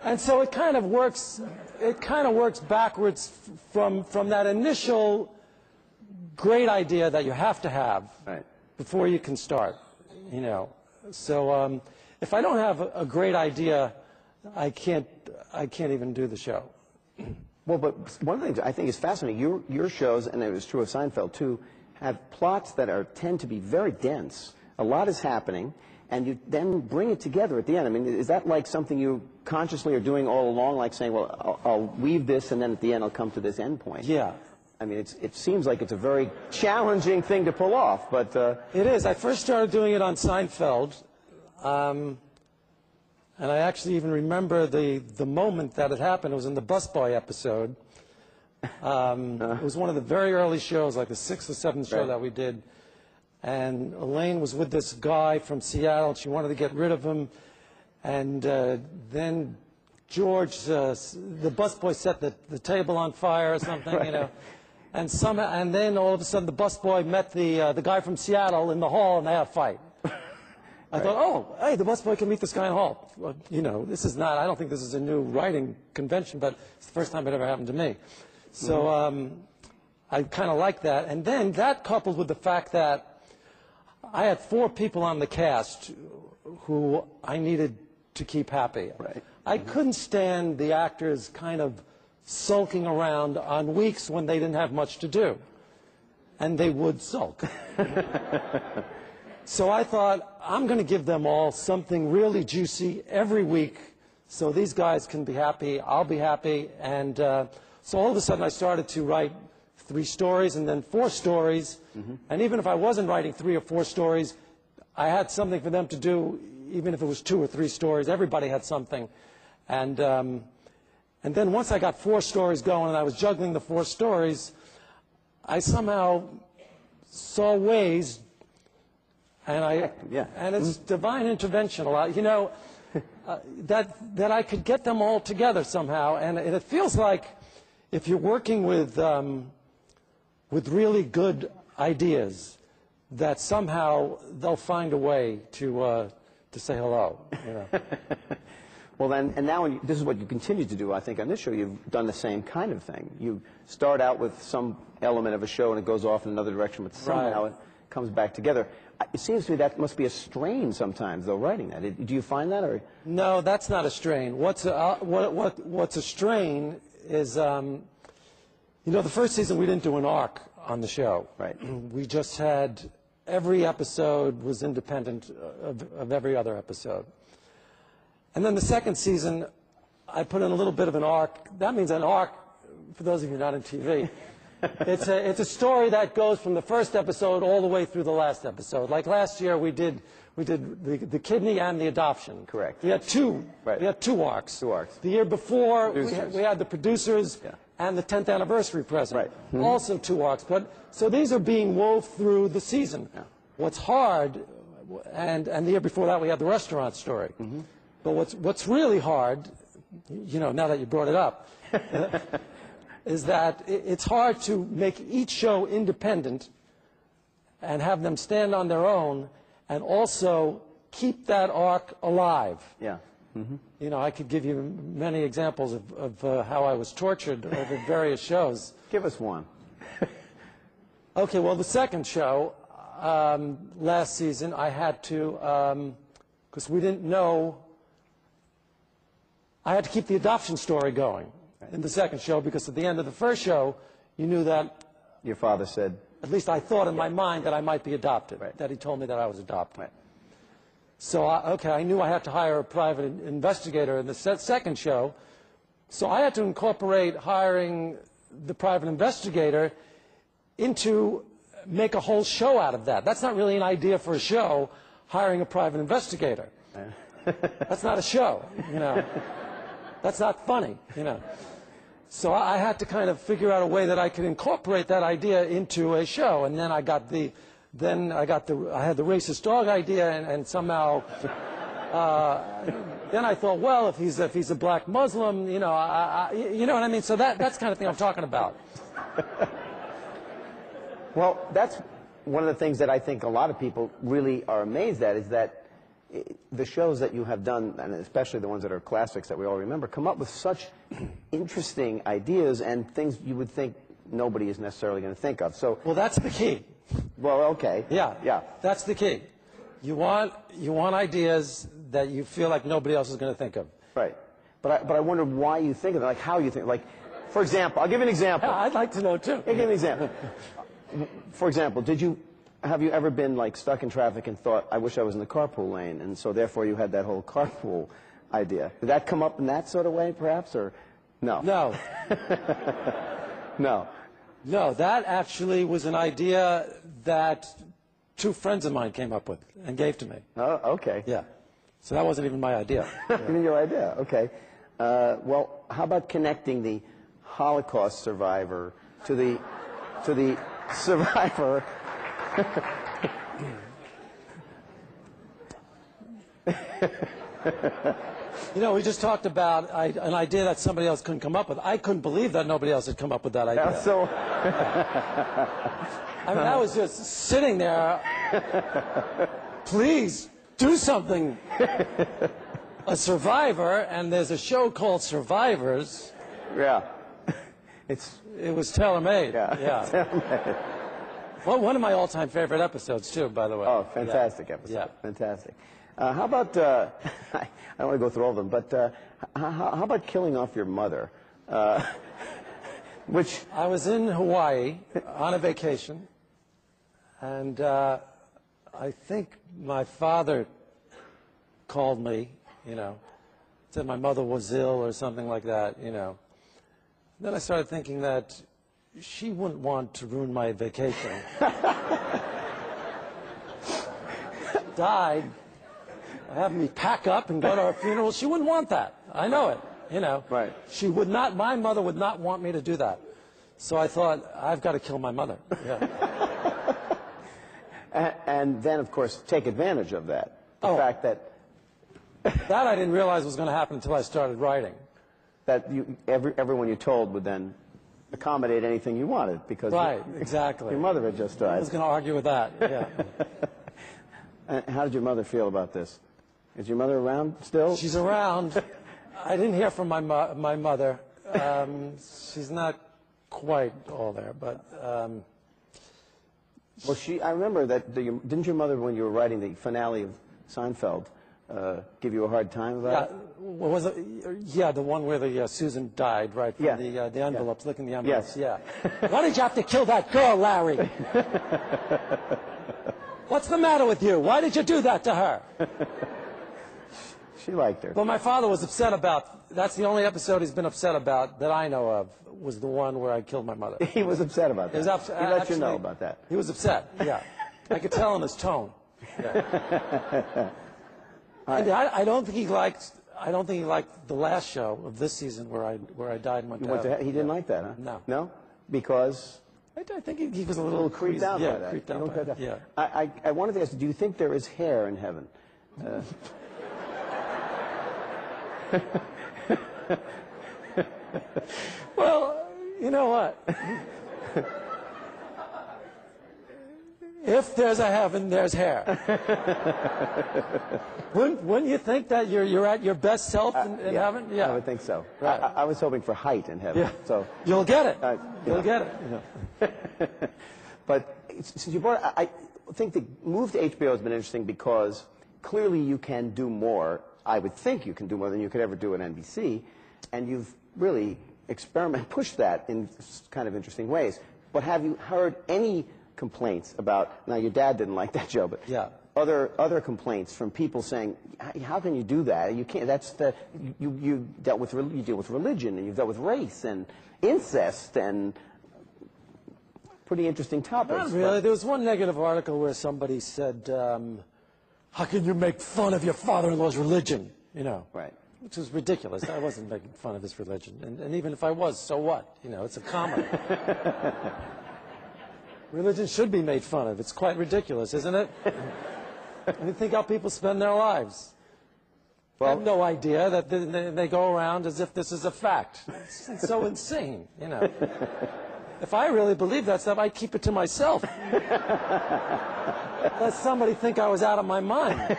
And so it kind of works backwards from that initial great idea that you have to have before you can start, you know. So if I don't have a great idea, I can't even do the show. Well, but one of the things I think is fascinating, your shows, and it was true of Seinfeld too, have plots that tend to be very dense. A lot is happening, and you then bring it together at the end. I mean, is that like something you consciously are doing all along, like saying, well, I'll weave this, and then at the end I'll come to this end point? Yeah. I mean, it seems like it's a very challenging thing to pull off, but... It is. I first started doing it on Seinfeld, and I actually even remember the moment that it happened. It was in the Busboy episode. It was one of the very early shows, like the 6th or 7th show that we did. And Elaine was with this guy from Seattle. She wanted to get rid of him. And then George, the busboy, set the table on fire or something, you know. And then all of a sudden the busboy met the guy from Seattle in the hall, and they had a fight. I thought, oh, hey, the busboy can meet this guy in the hall. Well, you know, this is not, I don't think this is a new writing convention, but it's the first time it ever happened to me. So I kind of like that. And then that coupled with the fact that I had 4 people on the cast who I needed to keep happy. Right. I couldn't stand the actors kind of sulking around on weeks when they didn't have much to do. And they would sulk. So I thought, I'm going to give them all something really juicy every week so these guys can be happy, I'll be happy. And so all of a sudden I started to write 3 stories and then 4 stories. And even if I wasn't writing 3 or 4 stories, I had something for them to do, even if it was 2 or 3 stories. Everybody had something. And then once I got 4 stories going and I was juggling the 4 stories, I somehow saw ways, and it's divine intervention a lot, you know, that I could get them all together somehow. And it feels like if you're working with really good ideas, that somehow they'll find a way to say hello. You know. Well, then, and now this is what you continue to do, I think, on this show. You've done the same kind of thing. You start out with some element of a show and it goes off in another direction, but somehow it comes back together. It seems to me that must be a strain sometimes, though, writing that. Do you find that? Or? No, that's not a strain. What's a strain is, you know, the first season we didn't do an arc on the show. Right. We just had, every episode was independent of every other episode. And then the second season, I put in a little bit of an arc. That means an arc, for those of you not in TV, it's a story that goes from the first episode all the way through the last episode. Like last year, we did the kidney and the adoption. Correct. We had 2. Right. We had 2 arcs. 2 arcs. The year before, we had the producers and the 10th anniversary present. Right. Also 2 arcs. But so these are being wove through the season. Yeah. What's hard, and the year before that, we had the restaurant story. But what's really hard, you know, now that you brought it up, is that it's hard to make each show independent and have them stand on their own and also keep that arc alive. Yeah. You know, I could give you many examples of how I was tortured over various shows. Give us one. Okay, well, the second show, last season, I had to, because we didn't know, I had to keep the adoption story going in the second show, because at the end of the first show, you knew that... Your father said... At least I thought in my mind that I might be adopted, that he told me that I was adopted. Right. So, I knew I had to hire a private investigator in the second show, so I had to incorporate hiring the private investigator into make a whole show out of that. That's not really an idea for a show, hiring a private investigator. That's not a show, you know. That's not funny, you know. So I had to kind of figure out a way that I could incorporate that idea into a show, and then I had the racist dog idea, and somehow, then I thought, well, if he's a black Muslim, you know, you know what I mean. So that's the kind of thing I'm talking about. Well, that's one of the things that I think a lot of people really are amazed at, is that the shows that you have done, and especially the ones that are classics that we all remember, come up with such interesting ideas and things you would think nobody is necessarily going to think of. So, Well, that's the key. well, okay. Yeah, Yeah. that's the key. You want ideas that you feel like nobody else is going to think of. Right. But I wonder why you think of it, like how you think. Like, for example, I'll give you an example. Yeah, I'd like to know, too. I'll give you an example. For example, have you ever been like stuck in traffic and thought, I wish I was in the carpool lane, and so therefore you had that whole carpool idea? Did that come up in that sort of way, perhaps, or no? No. No. No, that actually was an idea that two friends of mine came up with and gave to me. Oh, okay. Yeah. So that wasn't even my idea. Even your idea, okay. Well, how about connecting the Holocaust survivor to the survivor? You know, we just talked about an idea that somebody else couldn't come up with. I couldn't believe that nobody else had come up with that idea. So, I mean, I was just sitting there. Please do something. A survivor, and there's a show called Survivors. yeah. It was tailor-made. Yeah. Well, one of my all-time favorite episodes, too, by the way. Oh, fantastic episode. Yeah. Fantastic. How about, I don't want to go through all of them, but how about killing off your mother? Which... I was in Hawaii on a vacation, and I think my father called me, you know, said my mother was ill or something like that, you know. Then I started thinking that she wouldn't want to ruin my vacation. Died, having me pack up and go to her funeral. She wouldn't want that. I know it, you know. Right. She would not, my mother would not want me to do that. So I thought, I've got to kill my mother. Yeah. And then, of course, take advantage of that. The fact that... That I didn't realize was going to happen until I started writing. That everyone you told would then accommodate anything you wanted because Right, exactly. your mother had just I died. was going to argue with that, yeah. How did your mother feel about this? Is your mother around still? She's around. I didn't hear from my mother. She's not quite all there, but... Well, I remember that, didn't your mother, when you were writing the finale of Seinfeld, give you a hard time about it? What was it? Yeah, the one where the Susan died, right? From Yeah. the envelopes, licking the envelopes. Yes. Yeah. Why did you have to kill that girl, Larry? What's the matter with you? Why did you do that to her? She liked her. Well, my father was upset about. That's the only episode he's been upset about that I know of. Was the one where I killed my mother. He was upset about that. He was He let you know about that. He was upset. Yeah, I could tell in his tone. Yeah. And I don't think he liked. I don't think he liked the last show of this season where I died and went to heaven. He didn't like that, huh? No. No? Because? I think he was a A little little creeped out by that. creeped You out don't by get it. that. Yeah. I wanted to ask, do you think there is hair in heaven? Well, you know what? If there's a heaven, there's hair. Wouldn't you think that you're at your best self in heaven? Yeah. I would think so. Right. I was hoping for height in heaven. Yeah. So, You'll get it. you know. You'll get it. But since you brought, I think the move to HBO has been interesting because clearly you can do more. I would think you can do more than you could ever do at NBC, and you've really pushed that in kind of interesting ways. But have you heard any complaints about? Now, your dad didn't like that show, but Yeah. other complaints from people saying, "How can you do that? You can't. That's you deal with religion, and you've dealt with race and incest and." Pretty interesting topics. Not really. There was one negative article where somebody said, how can you make fun of your father-in-law's religion? You know. Right. Which was ridiculous. I wasn't making fun of his religion. And even if I was, so what? You know, it's a comedy. Religion should be made fun of. It's quite ridiculous, isn't it? I mean, think how people spend their lives. I have no idea that they go around as if this is a fact. It's so insane, you know. If I really believed that stuff, I'd keep it to myself. Let somebody think I was out of my mind.